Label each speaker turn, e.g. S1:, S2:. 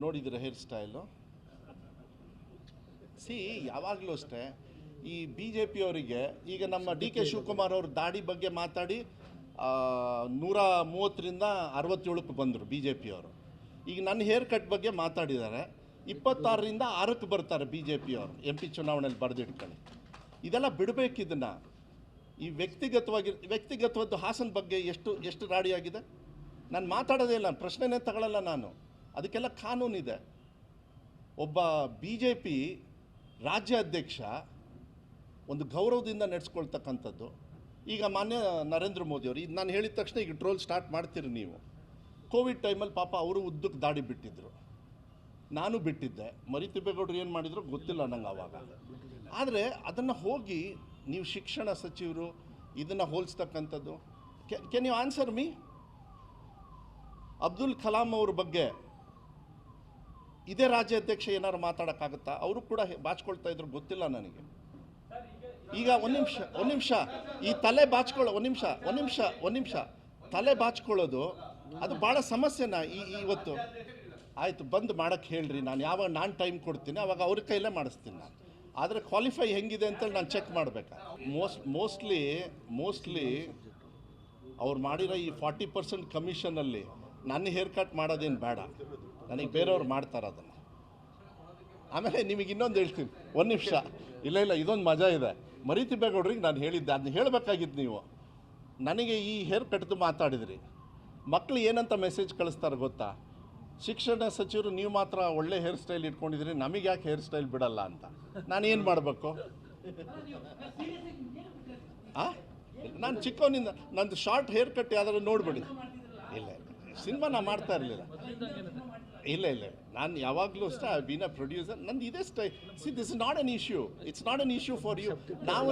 S1: ನೋಡಿದ್ರೆ hair style ಯಾವಾಗಲೂ ಅಷ್ಟೇ ಈ ಬಿ ಜೆ ಪಿಯವರಿಗೆ ಈಗ ನಮ್ಮ ಡಿ ಕೆ ಶಿವಕುಮಾರ್ ಅವ್ರ ದಾಡಿ ಬಗ್ಗೆ ಮಾತಾಡಿ 130ರಿಂದ 67ಕ್ಕೆ ಬಂದರು ಬಿ ಜೆ ಪಿಯವರು. ಈಗ ನನ್ನ ಹೇರ್ ಕಟ್ ಬಗ್ಗೆ ಮಾತಾಡಿದ್ದಾರೆ, 26ರಿಂದ 6ಕ್ಕೆ ಬರ್ತಾರೆ ಬಿ ಜೆ ಪಿಯವರು. MP ಚುನಾವಣೆಯಲ್ಲಿ ಬರೆದಿಟ್ಕೊಳ್ಳಿ. ಇದೆಲ್ಲ ಬಿಡಬೇಕಿದ್ದನ್ನು. ಈ ವ್ಯಕ್ತಿಗತವಾದ ಹಾಸನ ಬಗ್ಗೆ ಎಷ್ಟು ರಾಡಿಯಾಗಿದೆ. ನಾನು ಮಾತಾಡೋದೇ ಇಲ್ಲ, ಪ್ರಶ್ನೆನೇ ತಗೊಳ್ಳಲ್ಲ ನಾನು. ಅದಕ್ಕೆಲ್ಲ ಕಾನೂನಿದೆ. ಒಬ್ಬ ಬಿ ಜೆ ಪಿ ರಾಜ್ಯ ಅಧ್ಯಕ್ಷ ಒಂದು ಗೌರವದಿಂದ ನಡೆಸ್ಕೊಳ್ತಕ್ಕಂಥದ್ದು. ಈಗ ಮಾನ್ಯ ನರೇಂದ್ರ ಮೋದಿಯವರು ಇದು ನಾನು ಹೇಳಿದ ತಕ್ಷಣ ಈಗ ಟ್ರೋಲ್ ಸ್ಟಾರ್ಟ್ ಮಾಡ್ತೀರಿ ನೀವು. ಕೋವಿಡ್ ಟೈಮಲ್ಲಿ ಪಾಪ ಅವರು ಉದ್ದಕ್ಕೆ ದಾಡಿ ಬಿಟ್ಟಿದ್ದರು, ನಾನು ಬಿಟ್ಟಿದ್ದೆ. ಮರಿತಿಬ್ಬೇಗೌಡರು ಏನು ಮಾಡಿದ್ರು ಗೊತ್ತಿಲ್ಲ ನಂಗೆ ಆವಾಗ. ಆದರೆ ಅದನ್ನು ಹೋಗಿ ನೀವು ಶಿಕ್ಷಣ ಸಚಿವರು ಇದನ್ನು ಹೋಲಿಸ್ತಕ್ಕಂಥದ್ದು. Can you answer me? Abdul Kalam ಅವ್ರ ಬಗ್ಗೆ ಇದೇ ರಾಜ್ಯಾಧ್ಯಕ್ಷ ಏನಾದ್ರು ಮಾತಾಡೋಕ್ಕಾಗುತ್ತಾ? ಅವರು ಕೂಡ ಬಾಚ್ಕೊಳ್ತಾ ಇದ್ರು, ಗೊತ್ತಿಲ್ಲ ನನಗೆ. ಈಗ ಒಂದು ನಿಮಿಷ ಈ ತಲೆ ಬಾಚ್ಕೊಳ್ಳೋ ಒಂದು ನಿಮಿಷ ತಲೆ ಬಾಚ್ಕೊಳ್ಳೋದು ಅದು ಭಾಳ ಸಮಸ್ಯೆನ ಇವತ್ತು. ಆಯಿತು, ಬಂದು ಮಾಡೋಕ್ಕೆ ಹೇಳ್ರಿ, ನಾನು ಟೈಮ್ ಕೊಡ್ತೀನಿ, ಅವಾಗ ಅವ್ರ ಕೈಲೇ ಮಾಡಿಸ್ತೀನಿ ನಾನು. ಆದರೆ ಕ್ವಾಲಿಫೈ ಹೆಂಗಿದೆ ಅಂತೇಳಿ ನಾನು ಚೆಕ್ ಮಾಡಬೇಕಾ? ಮೋಸ್ಟ್ಲಿ ಅವ್ರು ಮಾಡಿರೋ ಈ 40% ಕಮಿಷನಲ್ಲಿ ನನ್ನ ಹೇರ್ ಕಟ್ ಮಾಡೋದೇನು ಬೇಡ, ನನಗೆ ಬೇರೆಯವ್ರು ಮಾಡ್ತಾರೆ ಅದನ್ನು. ಆಮೇಲೆ ನಿಮಗೆ ಇನ್ನೊಂದು ಹೇಳ್ತೀನಿ, ಒಂದು ನಿಮಿಷ. ಇಲ್ಲ ಇದೊಂದು ಮಜಾ ಇದೆ. ಮರಿತಿಬ್ಬೇಗೌಡ್ರಿಗೆ ನಾನು ಹೇಳಿದ್ದೆ, ಅದನ್ನ ಹೇಳಬೇಕಾಗಿತ್ತು ನೀವು. ನನಗೆ ಈ ಹೇರ್ ಕಟ್ದು ಮಾತಾಡಿದ್ರಿ. ಮಕ್ಕಳು ಏನಂತ ಮೆಸೇಜ್ ಕಳಿಸ್ತಾರೆ ಗೊತ್ತಾ? ಶಿಕ್ಷಣ ಸಚಿವರು ನೀವು ಮಾತ್ರ ಒಳ್ಳೆ ಹೇರ್ ಸ್ಟೈಲ್ ಇಟ್ಕೊಂಡಿದ್ರಿ, ನಮಗೆ ಯಾಕೆ ಹೇರ್ ಸ್ಟೈಲ್ ಬಿಡಲ್ಲ ಅಂತ. ನಾನು ಏನು ಮಾಡಬೇಕು? ನಾನು ಚಿಕ್ಕವನಿಂದ ನಂದು ಶಾರ್ಟ್ ಹೇರ್ ಕಟ್ ಯಾವ್ದಾದ್ರು ನೋಡ್ಬಿಡಿ. ಇಲ್ಲ ಸಿನಿಮಾ ನಾನು ಮಾಡ್ತಾ ಇರಲಿಲ್ಲ. ಇಲ್ಲ ನಾನು ಯಾವಾಗಲೂ ಅಷ್ಟೇ ಐ ಬೀನ್ ಅ ಪ್ರೊಡ್ಯೂಸರ್. ನಂದು ಇದೇ style. This is not an issue. It's not an issue for you. ನಾವು